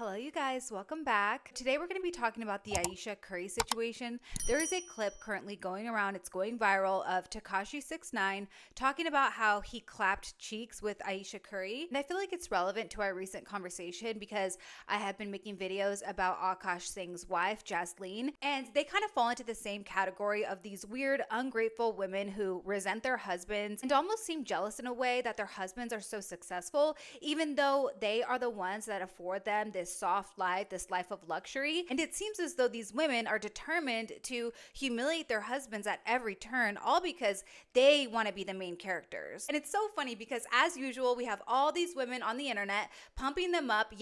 Hello, you guys. Welcome back. Today we're going to be talking about the Ayesha Curry situation. There is a clip currently going around, it's going viral, of Tekashi69 talking about how he clapped cheeks with Ayesha Curry. And I feel like it's relevant to our recent conversation because I have been making videos about Akash Singh's wife, Jasleen, and they kind of fall into the same category of these weird, ungrateful women who resent their husbands and almost seem jealous in a way that their husbands are so successful, even though they are the ones that afford them this soft life, this life of luxury. And it seems as though these women are determined to humiliate their husbands at every turn, all because they want to be the main characters. And it's so funny because, as usual, we have all these women on the internet pumping them up,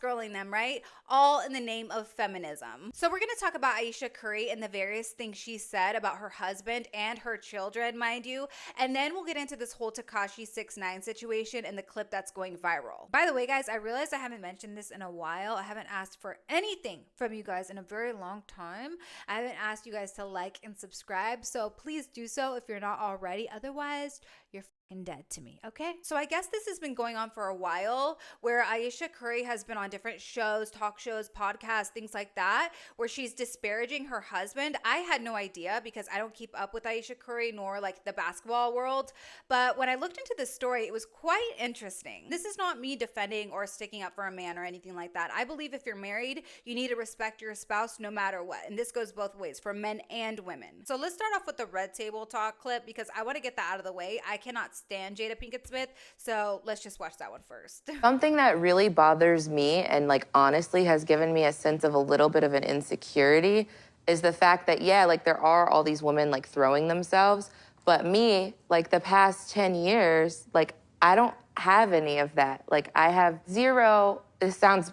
girling them, right? All in the name of feminism. So we're going to talk about Ayesha Curry and the various things she said about her husband and her children, mind you. And then we'll get into this whole Tekashi69 situation and the clip that's going viral. By the way, guys, I realized I haven't mentioned this in a while. I haven't asked for anything from you guys in a very long time. I haven't asked you guys to like and subscribe, so please do so if you're not already. Otherwise, you're dead to me, okay? So I guess this has been going on for a while, where Ayesha Curry has been on different shows, talk shows, podcasts, things like that, where she's disparaging her husband. I had no idea because I don't keep up with Ayesha Curry nor like the basketball world, but when I looked into this story, it was quite interesting. This is not me defending or sticking up for a man or anything like that. I believe if you're married, you need to respect your spouse no matter what, and this goes both ways for men and women. So let's start off with the Red Table Talk clip because I want to get that out of the way. I cannot stand Jada Pinkett Smith, so let's just watch that one first. Something that really bothers me and like honestly has given me a sense of a little bit of an insecurity is the fact that there are all these women like throwing themselves, but me, like the past 10 years, like I don't have any of that. Like I have zero, this sounds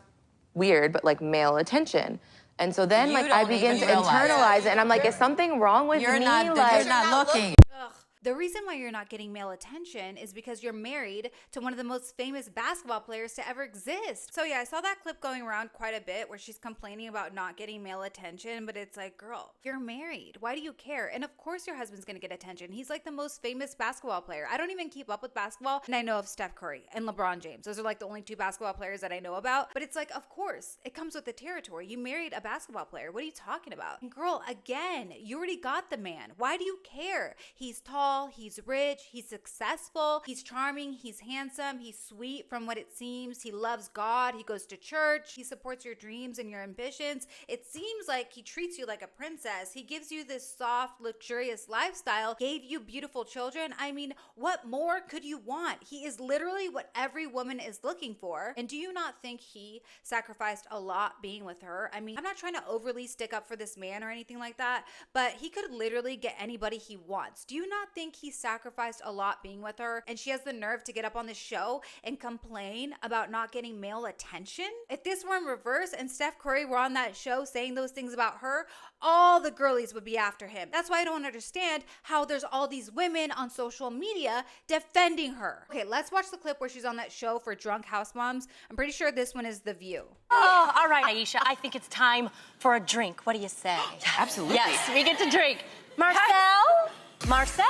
weird, but like male attention. And so then I begin to internalize it and I'm like, is something wrong with me? You're not looking. Ugh. The reason why you're not getting male attention is because you're married to one of the most famous basketball players to ever exist. So yeah, I saw that clip going around quite a bit where she's complaining about not getting male attention, but it's like, girl, you're married. Why do you care? And of course your husband's gonna get attention. He's like the most famous basketball player. I don't even keep up with basketball, and I know of Steph Curry and LeBron James. Those are like the only two basketball players that I know about. But it's like, of course, it comes with the territory. You married a basketball player. What are you talking about? And girl, again, you already got the man. Why do you care? He's tall, he's rich, he's successful, he's charming, he's handsome, he's sweet from what it seems, he loves God, he goes to church, he supports your dreams and your ambitions. It seems like he treats you like a princess. He gives you this soft, luxurious lifestyle, gave you beautiful children. I mean, what more could you want? He is literally what every woman is looking for. And do you not think he sacrificed a lot being with her? I mean, I'm not trying to overly stick up for this man or anything like that, but he could literally get anybody he wants. Do you not think he sacrificed a lot being with her, and she has the nerve to get up on this show and complain about not getting male attention? If this were in reverse and Steph Curry were on that show saying those things about her, all the girlies would be after him. That's why I don't understand how there's all these women on social media defending her. Okay, let's watch the clip where she's on that show for drunk house moms. I'm pretty sure this one is The View. Oh, all right, Ayesha, I think it's time for a drink. What do you say? Absolutely. Yes, we get to drink. Marcel? Marcel?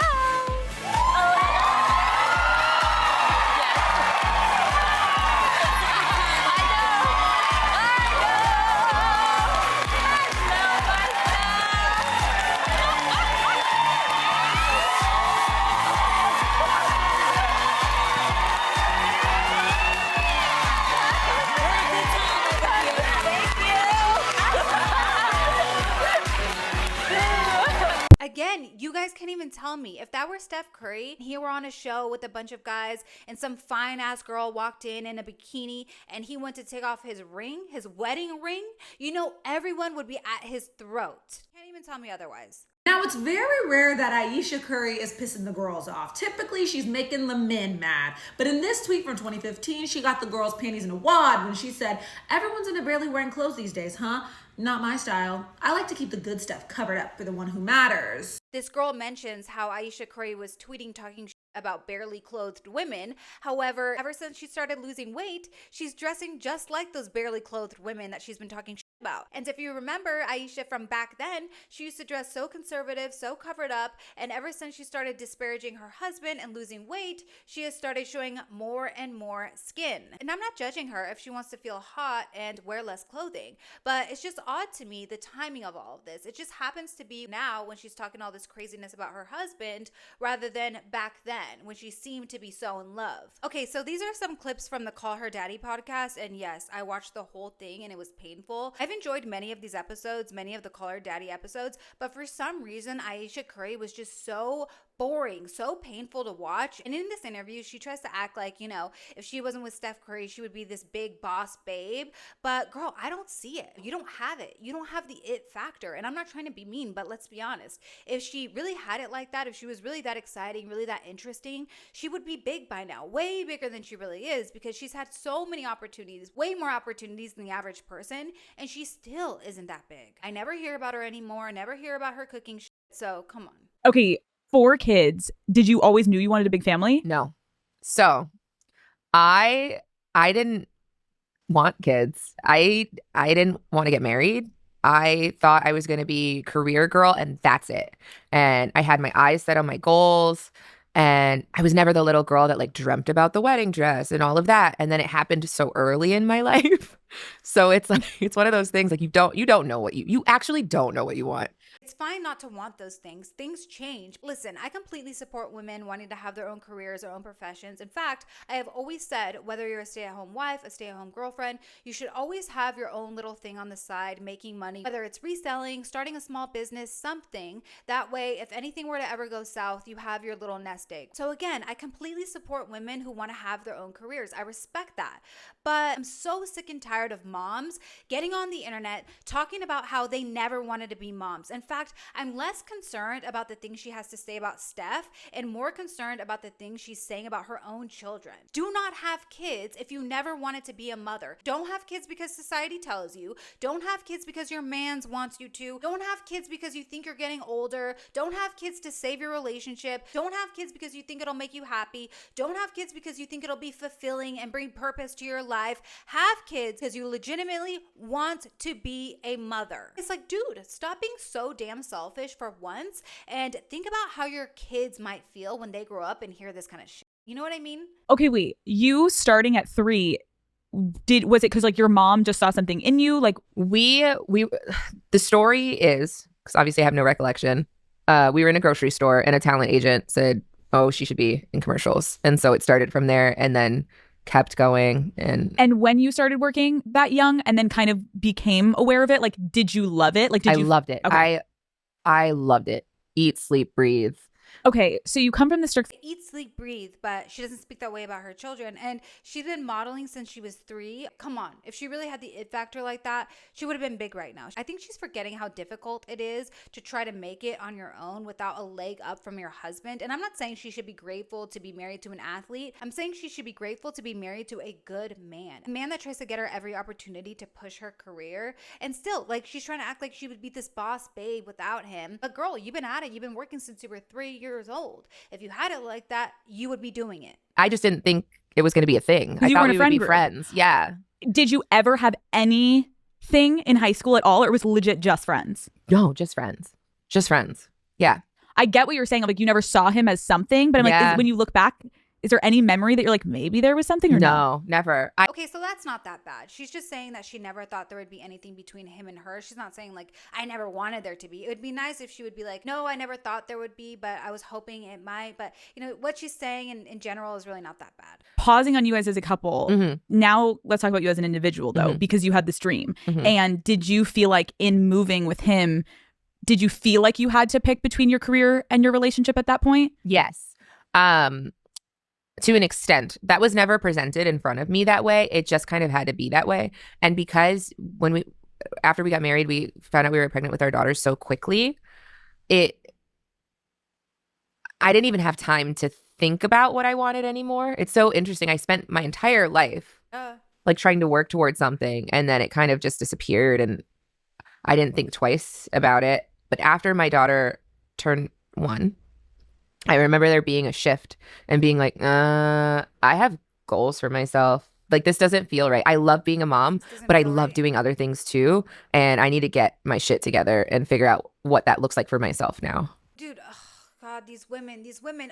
Again, you guys can't even tell me. If that were Steph Curry, he were on a show with a bunch of guys and some fine ass girl walked in a bikini and he went to take off his ring, his wedding ring, you know, everyone would be at his throat. Can't even tell me otherwise. Now, it's very rare that Ayesha Curry is pissing the girls off. Typically, she's making the men mad. But in this tweet from 2015, she got the girls' panties in a wad when she said, "Everyone's into barely wearing clothes these days, huh? Not my style. I like to keep the good stuff covered up for the one who matters." This girl mentions how Ayesha Curry was tweeting talking about barely clothed women. However, ever since she started losing weight, she's dressing just like those barely clothed women that she's been talking about. And if you remember Ayesha from back then, she used to dress so conservative, so covered up, and ever since she started disparaging her husband and losing weight, she has started showing more and more skin. And I'm not judging her if she wants to feel hot and wear less clothing, but it's just odd to me the timing of all of this. It just happens to be now when she's talking all this craziness about her husband rather than back then when she seemed to be so in love. Okay, so these are some clips from the Call Her Daddy podcast, and yes, I watched the whole thing and it was painful. I've enjoyed many of these episodes, many of the Call Her Daddy episodes, but for some reason, Ayesha Curry was just so boring, so painful to watch. And in this interview, she tries to act like, if she wasn't with Steph Curry, she would be this big boss babe. But girl, I don't see it. You don't have it. You don't have the it factor. And I'm not trying to be mean, but let's be honest. If she really had it like that, if she was really that exciting, really that interesting, she would be big by now, way bigger than she really is, because she's had so many opportunities, way more opportunities than the average person, and she still isn't that big. I never hear about her anymore. I never hear about her cooking shit. So come on. Okay, 4 kids. Did you always knew you wanted a big family? No. So I didn't want kids. I didn't want to get married. I thought I was going to be career girl and that's it. And I had my eyes set on my goals. And I was never the little girl that like dreamt about the wedding dress and all of that. And then it happened so early in my life. So it's like, it's one of those things like you don't know what you actually don't know what you want. It's fine not to want those things. Things change. Listen, I completely support women wanting to have their own careers, their own professions. In fact, I have always said, whether you're a stay-at-home wife, a stay-at-home girlfriend, you should always have your own little thing on the side, making money, whether it's reselling, starting a small business, something. That way, if anything were to ever go south, you have your little nest egg. So again, I completely support women who want to have their own careers. I respect that. But I'm so sick and tired of moms getting on the internet talking about how they never wanted to be moms. In fact, I'm less concerned about the things she has to say about Steph and more concerned about the things she's saying about her own children. Do not have kids if you never wanted to be a mother. Don't have kids because society tells you. Don't have kids because your man wants you to. Don't have kids because you think you're getting older. Don't have kids to save your relationship. Don't have kids because you think it'll make you happy. Don't have kids because you think it'll be fulfilling and bring purpose to your life. Have kids because you legitimately want to be a mother. It's like, dude, stop being so damn selfish for once and think about how your kids might feel when they grow up and hear this kind of shit. You know what I mean? Okay, wait. You starting at 3, was it because like your mom just saw something in you? Like the story is, because obviously I have no recollection. We were in a grocery store and a talent agent said, "Oh, she should be in commercials," and so it started from there and then kept going. And when you started working that young and then kind of became aware of it, like, did you love it? Like, I loved it. Okay. I loved it. Eat, sleep, breathe. Okay, so you come from the strict... Eat, sleep, breathe, but she doesn't speak that way about her children. And she's been modeling since she was 3. Come on. If she really had the it factor like that, she would have been big right now. I think she's forgetting how difficult it is to try to make it on your own without a leg up from your husband. And I'm not saying she should be grateful to be married to an athlete. I'm saying she should be grateful to be married to a good man. A man that tries to get her every opportunity to push her career. And still, like, she's trying to act like she would be this boss babe without him. But girl, you've been at it. You've been working since you were 3 years old. If you had it like that, you would be doing it. I just didn't think it was going to be a thing. I You thought weren't a we would friend be group. friends. Yeah. Did you ever have anything in high school at all, or it was legit just friends? No, just friends. Just friends. Yeah. I get what you're saying. Like, you never saw him as something, but I'm Yeah. like, when you look back, is there any memory that you're like, maybe there was something or no? No, never. Okay, so that's not that bad. She's just saying that she never thought there would be anything between him and her. She's not saying like, I never wanted there to be. It would be nice if she would be like, no, I never thought there would be, but I was hoping it might. But what she's saying in general is really not that bad. Pausing on you guys as a couple, now let's talk about you as an individual though, because you had this dream. And did you feel like in moving with him, did you feel like you had to pick between your career and your relationship at that point? Yes. To an extent. That was never presented in front of me that way. It just kind of had to be that way. And because after we got married, we found out we were pregnant with our daughters so quickly, I didn't even have time to think about what I wanted anymore. It's so interesting. I spent my entire life like trying to work towards something, and then it kind of just disappeared, and I didn't think twice about it. But after my daughter turned 1, I remember there being a shift and being like, I have goals for myself. Like, this doesn't feel right. I love being a mom, but I love doing other things too. And I need to get my shit together and figure out what that looks like for myself now. Dude, oh God, these women,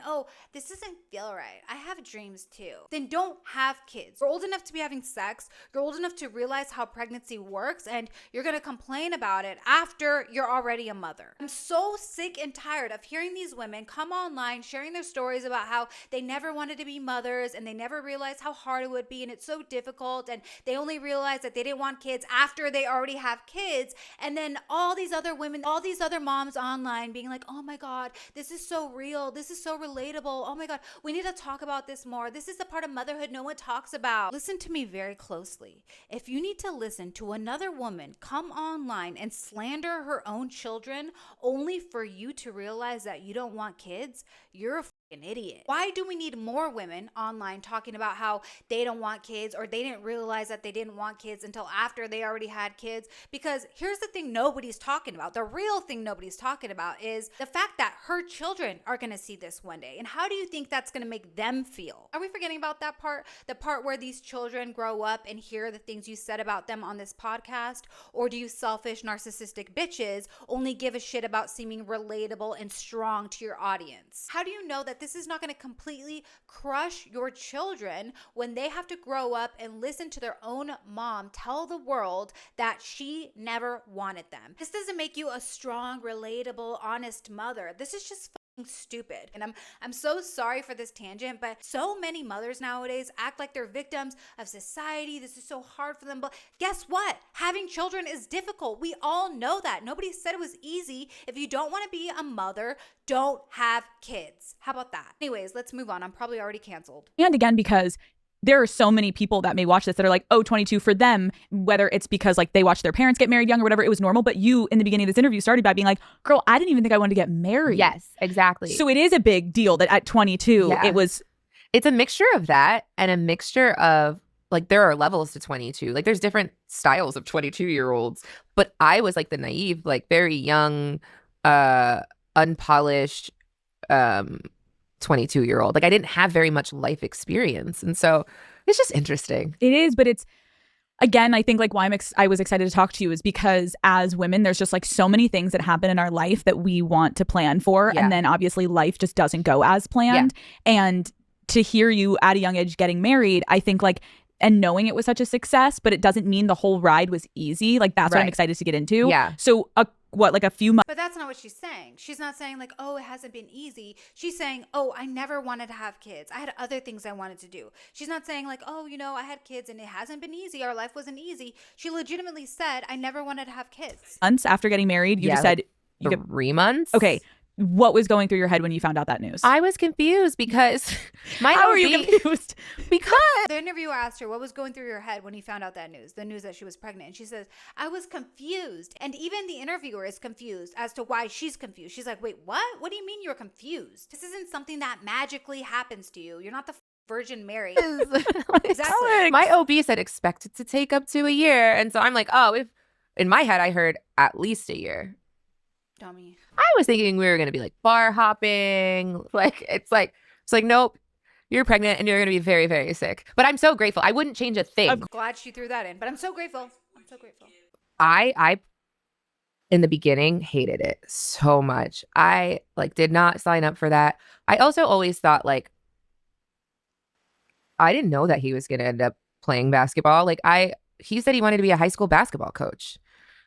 oh, this doesn't feel right. I have dreams too. Then don't have kids. You're old enough to be having sex. You're old enough to realize how pregnancy works, and you're going to complain about it after you're already a mother. I'm so sick and tired of hearing these women come online sharing their stories about how they never wanted to be mothers and they never realized how hard it would be and it's so difficult, and they only realized that they didn't want kids after they already have kids. And then all these other women, all these other moms online being like, oh my God, this is so real. This is so relatable. Oh my God, we need to talk about this more. This is the part of motherhood no one talks about. Listen to me very closely. If you need to listen to another woman come online and slander her own children only for you to realize that you don't want kids, you're a an idiot. Why do we need more women online talking about how they don't want kids, or they didn't realize that they didn't want kids until after they already had kids? Because here's the thing nobody's talking about. The real thing nobody's talking about is the fact that her children are going to see this one day. And how do you think that's going to make them feel? Are we forgetting about that part? The part where these children grow up and hear the things you said about them on this podcast? Or do you selfish, narcissistic bitches only give a shit about seeming relatable and strong to your audience? How do you know that this is not going to completely crush your children when they have to grow up and listen to their own mom tell the world that she never wanted them? This doesn't make you a strong, relatable, honest mother. This is just stupid. And I'm so sorry for this tangent, but so many mothers nowadays act like they're victims of society. This is so hard for them. But guess what? Having children is difficult. We all know that. Nobody said it was easy. If you don't want to be a mother, don't have kids. How about that? Anyways, let's move on. I'm probably already canceled. And again, because there are so many people that may watch this that are like, oh, 22 for them, whether it's because like they watched their parents get married young or whatever, it was normal. But you, in the beginning of this interview, started by being like, girl, I didn't even think I wanted to get married. Yes, exactly. So it is a big deal that at 22, it's a mixture of that and a mixture of like, there are levels to 22. Like, there's different styles of 22-year-olds. But I was like the naive, like very young, unpolished, 22-year-old. Like, I didn't have very much life experience. And so it's just interesting. It is, but it's, again, I think like why I was excited to talk to you is because as women, there's just like so many things that happen in our life that we want to plan for. Yeah. And then obviously life just doesn't go as planned. Yeah. And to hear you at a young age getting married, I think like, and knowing it was such a success, but it doesn't mean the whole ride was easy. Like, that's what I'm excited to get into. Yeah. So like a few months. But that's not what she's saying. She's not saying like, oh, it hasn't been easy. She's saying, oh, I never wanted to have kids. I had other things I wanted to do. She's not saying like, oh, you know, I had kids and it hasn't been easy. Our life wasn't easy. She legitimately said, I never wanted to have kids. Months after getting married, you just said you get 3 months. Okay. What was going through your head when you found out that news? I was confused because How are you confused? Because the interviewer asked her what was going through your head when you found out that news, the news that she was pregnant. And she says, I was confused. And even the interviewer is confused as to why she's confused. She's like, wait, what? What do you mean you're confused? This isn't something that magically happens to you. You're not the Virgin Mary. Exactly. My OB said expect it to take up to a year. And so I'm like, oh, if in my head I heard at least a year. Dummy. I was thinking we were going to be like bar hopping. Like, it's like, nope, you're pregnant and you're going to be very, very sick. But I'm so grateful. I wouldn't change a thing. I'm glad she threw that in, but I'm so grateful. I in the beginning hated it so much. I like did not sign up for that. I also always thought like, I didn't know that he was going to end up playing basketball. Like he said he wanted to be a high school basketball coach.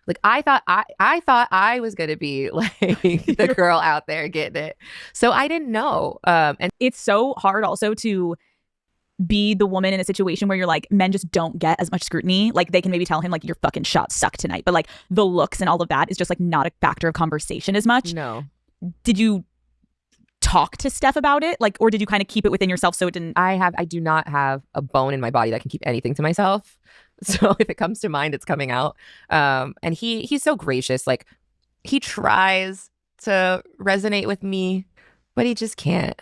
Like, I thought I was going to be like the girl out there getting it. So I didn't know. And it's so hard also to be the woman in a situation where you're like, men just don't get as much scrutiny. Like, they can maybe tell him like, your fucking shots suck tonight. But like the looks and all of that is just like not a factor of conversation as much. No. Did you talk to Steph about it? Like, or did you kind of keep it within yourself so it didn't? I do not have a bone in my body that can keep anything to myself. So if it comes to mind, it's coming out. And he's so gracious. Like, he tries to resonate with me, but he just can't.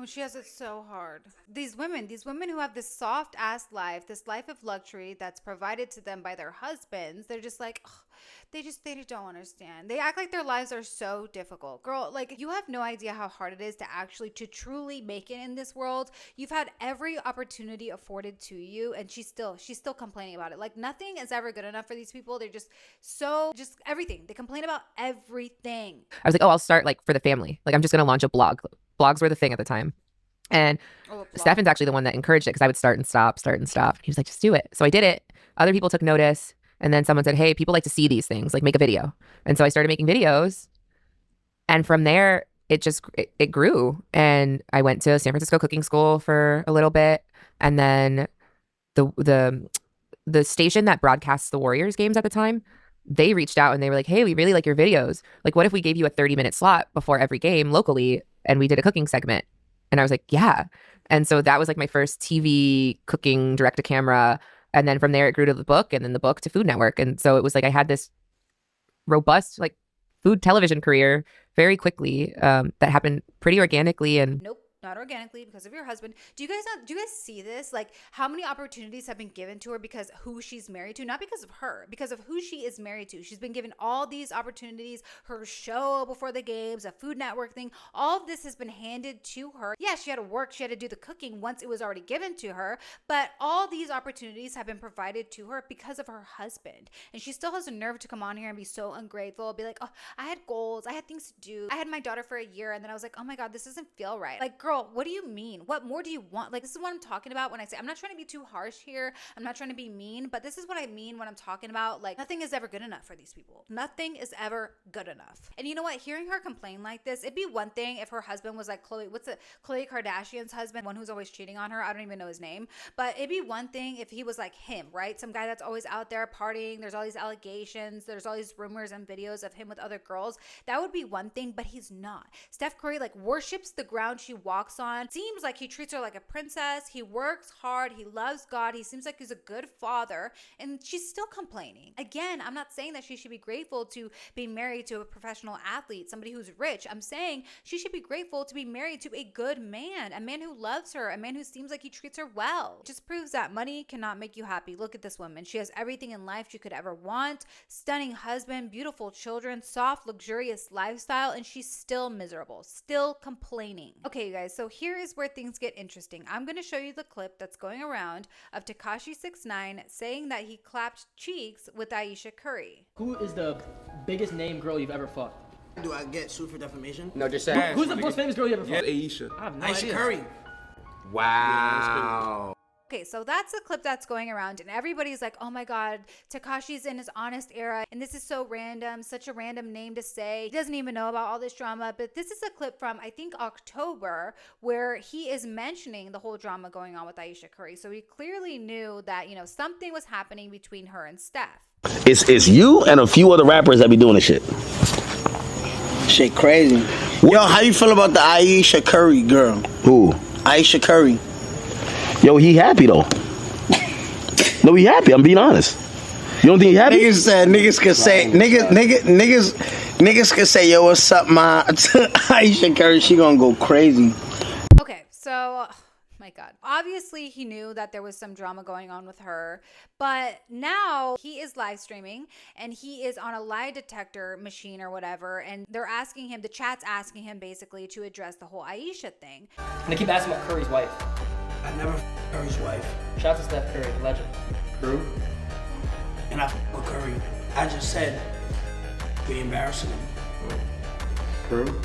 Oh, she has it so hard. These women who have this soft ass life, this life of luxury that's provided to them by their husbands, they're just like, ugh, they don't understand. They act like their lives are so difficult. Girl, like you have no idea how hard it is to truly make it in this world. You've had every opportunity afforded to you, and she's still complaining about it. Like nothing is ever good enough for these people. They're just everything. They complain about everything. I was like, oh, I'll start like for the family. Like I'm just gonna launch a blog. Blogs were the thing at the time. And Stefan's actually the one that encouraged it because I would start and stop. He was like, just do it. So I did it. Other people took notice. And then someone said, hey, people like to see these things, like make a video. And so I started making videos. And from there, it grew. And I went to San Francisco cooking school for a little bit. And then the station that broadcasts the Warriors games at the time, they reached out and they were like, hey, we really like your videos. Like, what if we gave you a 30-minute slot before every game locally and we did a cooking segment? And I was like, yeah. And so that was like my first TV cooking direct to camera. And then from there it grew to the book, and then the book to Food Network. And so it was like I had this robust like food television career very quickly that happened pretty organically. And nope, not organically, because of your husband. Do you guys see this? Like how many opportunities have been given to her because who she's married to, not because of her, because of who she is married to. She's been given all these opportunities, her show before the games, a Food Network thing, all of this has been handed to her. Yeah, she had to work, she had to do the cooking once it was already given to her, but all these opportunities have been provided to her because of her husband. And she still has the nerve to come on here and be so ungrateful, be like, oh, I had goals, I had things to do, I had my daughter for a year, and then I was like, oh my God, this doesn't feel right. Like, girl, what do you mean? What more do you want? Like, this is what I'm talking about when I say, I'm not trying to be too harsh here. I'm not trying to be mean, but this is what I mean when I'm talking about, like, nothing is ever good enough for these people. Nothing is ever good enough. And you know what? Hearing her complain like this, it'd be one thing if her husband was like Khloe Kardashian's husband, one who's always cheating on her. I don't even know his name, but it'd be one thing if he was like him, right? Some guy that's always out there partying. There's all these allegations. There's all these rumors and videos of him with other girls. That would be one thing, but he's not. Steph Curry like worships the ground she walks on. Seems like he treats her like a princess. He works hard. He loves God. He seems like he's a good father, and she's still complaining. Again, I'm not saying that she should be grateful to be married to a professional athlete, somebody who's rich. I'm saying she should be grateful to be married to a good man, a man who loves her, a man who seems like he treats her well. It just proves that money cannot make you happy. Look at this woman. She has everything in life she could ever want. Stunning husband, beautiful children, soft, luxurious lifestyle, and she's still miserable, still complaining. Okay, you guys, so here is where things get interesting. I'm going to show you the clip that's going around of Tekashi69 saying that he clapped cheeks with Ayesha Curry. Who is the biggest name girl you've ever fucked? Do I get sued for defamation? No, just say. Who's the most famous girl you ever fucked? Ayesha. I have no Ayesha idea. Curry. Wow. Okay, so that's a clip that's going around, and everybody's like, oh my God, Tekashi's in his honest era, and this is so random, such a random name to say. He doesn't even know about all this drama, but this is a clip from, I think, October, where he is mentioning the whole drama going on with Ayesha Curry. So he clearly knew that, you know, something was happening between her and Steph. It's you and a few other rappers that be doing this shit. Shit crazy. Yo, how you feel about the Ayesha Curry girl? Who? Ayesha Curry. Yo, he happy though. No, he happy. I'm being honest. You don't think he happy? Niggas could say, yo, what's up, ma? Ayesha Curry, she gonna go crazy. Okay, so my God. Obviously, he knew that there was some drama going on with her, but now he is live streaming and he is on a lie detector machine or whatever, and they're asking him, the chat's asking him basically to address the whole Ayesha thing. And they keep asking about Curry's wife. I never Curry's wife. Shout out to Steph Curry, the legend. True. And I with Curry. I just said, we embarrassing him. True.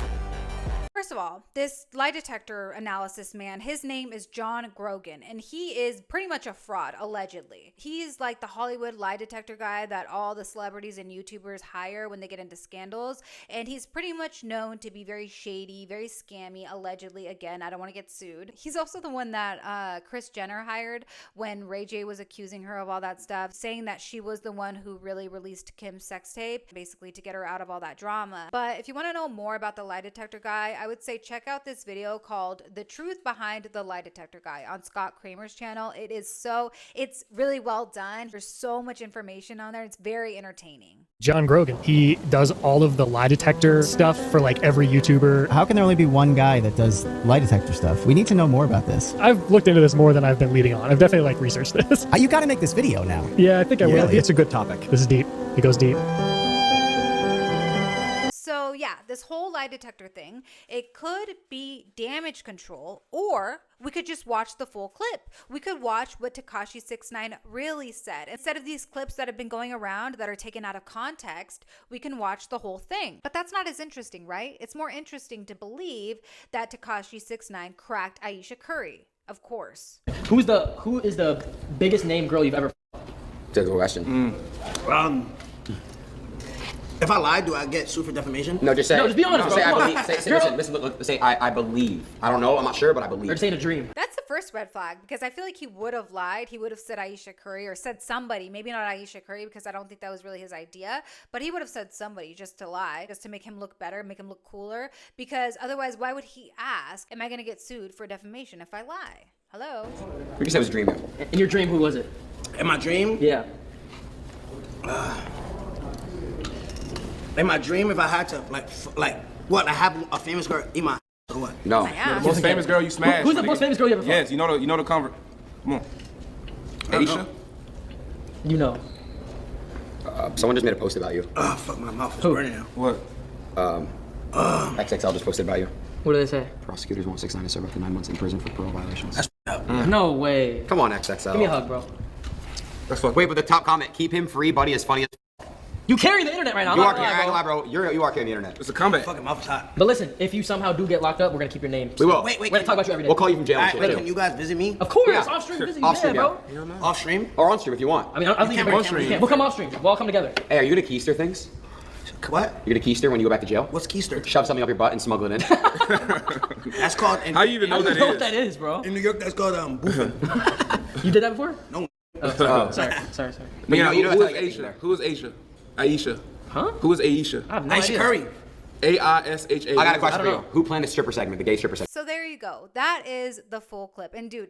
First of all, this lie detector analysis man, his name is John Grogan, and he is pretty much a fraud, allegedly. He's like the Hollywood lie detector guy that all the celebrities and YouTubers hire when they get into scandals, and he's pretty much known to be very shady, very scammy, allegedly. Again, I don't want to get sued. He's also the one that Kris Jenner hired when Ray J was accusing her of all that stuff, saying that she was the one who really released Kim's sex tape, basically to get her out of all that drama. But if you want to know more about the lie detector guy, I would would say check out this video called The Truth Behind the Lie Detector Guy on Scott Kramer's channel. It's really well done. There's so much information on there. It's very entertaining. John Grogan, he does all of the lie detector stuff for like every YouTuber. How can there only be one guy that does lie detector stuff? We need to know more about this. I've looked into this more than I've been leading on. I've definitely like researched this. You got to make this video now. Yeah, I think I will. It's a good topic. This is deep. It goes deep. So yeah, this whole lie detector thing, it could be damage control, or we could just watch the full clip. We could watch what Tekashi69 really said. Instead of these clips that have been going around that are taken out of context, we can watch the whole thing. But that's not as interesting, right? It's more interesting to believe that Tekashi69 cracked Ayesha Curry, of course. Who is the biggest name girl you've ever fucked? That's a good question. If I lie, do I get sued for defamation? No, just say. No, just be honest, Say bro. I Come believe. on. Say, listen, say I believe. I don't know. I'm not sure, but I believe. Or saying a dream. That's the first red flag, because I feel like he would have lied. He would have said Ayesha Curry or said somebody, maybe not Ayesha Curry, because I don't think that was really his idea, but he would have said somebody just to lie, just to make him look better, make him look cooler, because otherwise, why would he ask, am I going to get sued for defamation if I lie? Hello? We just said it was a dream. In your dream, who was it? In my dream? Yeah. In my dream, if I had to, like what? I have a famous girl eat my or what? No. Yeah. The most famous girl you smashed. Who's the most famous girl you ever fucked? Yes, you know the convert. Come on. Ayesha? You know. Someone just made a post about you. Oh, fuck, my mouth is burning now. What? XXL just posted about you. What do they say? Prosecutors want 6ix9ine to serve up to 9 months in prison for parole violations. That's up. No way. Come on, XXL. Give me a hug, bro. That's fucked. Wait, but the top comment, keep him free, buddy, is funny as You carry the internet right now. You I'm are not gonna carrying, lie, I bro. ain't gonna lie, bro. You are carrying the internet. It's a comeback. Fucking mouth is hot. But listen, if you somehow do get locked up, we're gonna keep your name. We will. Wait, We're gonna talk about you every day. We'll call you from jail and Alright, shit, wait, too. can you guys visit me? Of course, Yeah. off stream. Visit Off you, stream, bro. Off stream? Or on stream if you want. I mean, I think can't we're on stream. We'll come off stream. We'll all come together. Hey, are you gonna keister things? What? You're gonna keister when you go back to jail? What's keister? Shove something up your butt and smuggle it in. That's called. How you even know I that don't know is? what that is, bro. In New York, that's called boofing. You did that before? No. Sorry. But You know who that's is how you get Aisha? there. Who is Aisha? Aisha. Huh? Who is Aisha? I have no Ayesha idea. Curry. Aisha. I got a question I for don't you. Who planned the stripper segment, the gay stripper segment? So there you go. That is the full clip. And dude,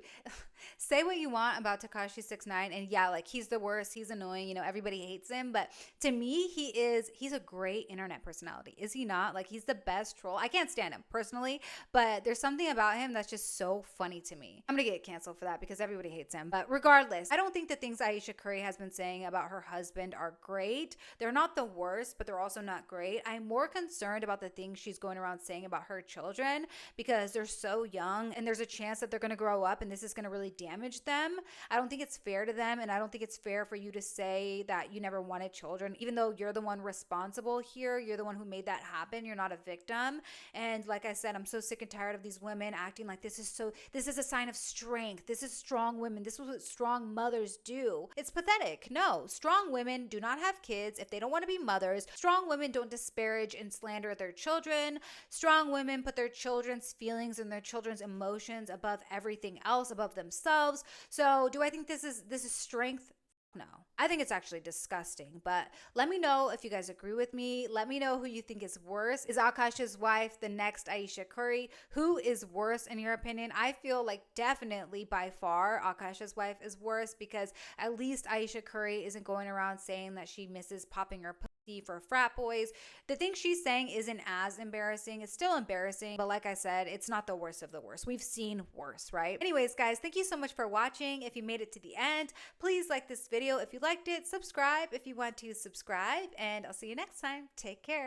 say what you want about Tekashi69, and yeah, like he's the worst, he's annoying, you know, everybody hates him, but to me, he's a great internet personality. Is he not? Like, he's the best troll. I can't stand him personally, but there's something about him that's just so funny to me. I'm gonna get canceled for that because everybody hates him. But regardless, I don't think the things Ayesha Curry has been saying about her husband are great. They're not the worst, but they're also not great. I'm more concerned about the things she's going around saying about her children because they're so young and there's a chance that they're going to grow up and this is going to really damage them. I don't think it's fair to them, and I don't think it's fair for you to say that you never wanted children, even though you're the one responsible here. You're the one who made that happen. You're not a victim. And like I said, I'm so sick and tired of these women acting like this is a sign of strength. This is strong women. This is what strong mothers do. It's pathetic. No, strong women do not have kids if they don't want to be mothers. Strong women don't disparage and slander their children. Strong women put their children's feelings and their children's emotions above everything else, above themselves. So do I think this is strength? No, I think it's actually disgusting, but let me know if you guys agree with me. Let me know who you think is worse. Is Akash's wife the next Ayesha Curry? Who is worse in your opinion? I feel like definitely by far Akash's wife is worse because at least Ayesha Curry isn't going around saying that she misses popping her pussy for frat boys. The thing she's saying isn't as embarrassing. It's still embarrassing, but like I said, it's not the worst of the worst. We've seen worse, right? Anyways, guys, thank you so much for watching. If you made it to the end, please like this video if you liked it. Subscribe if you want to subscribe, and I'll see you next time. Take care.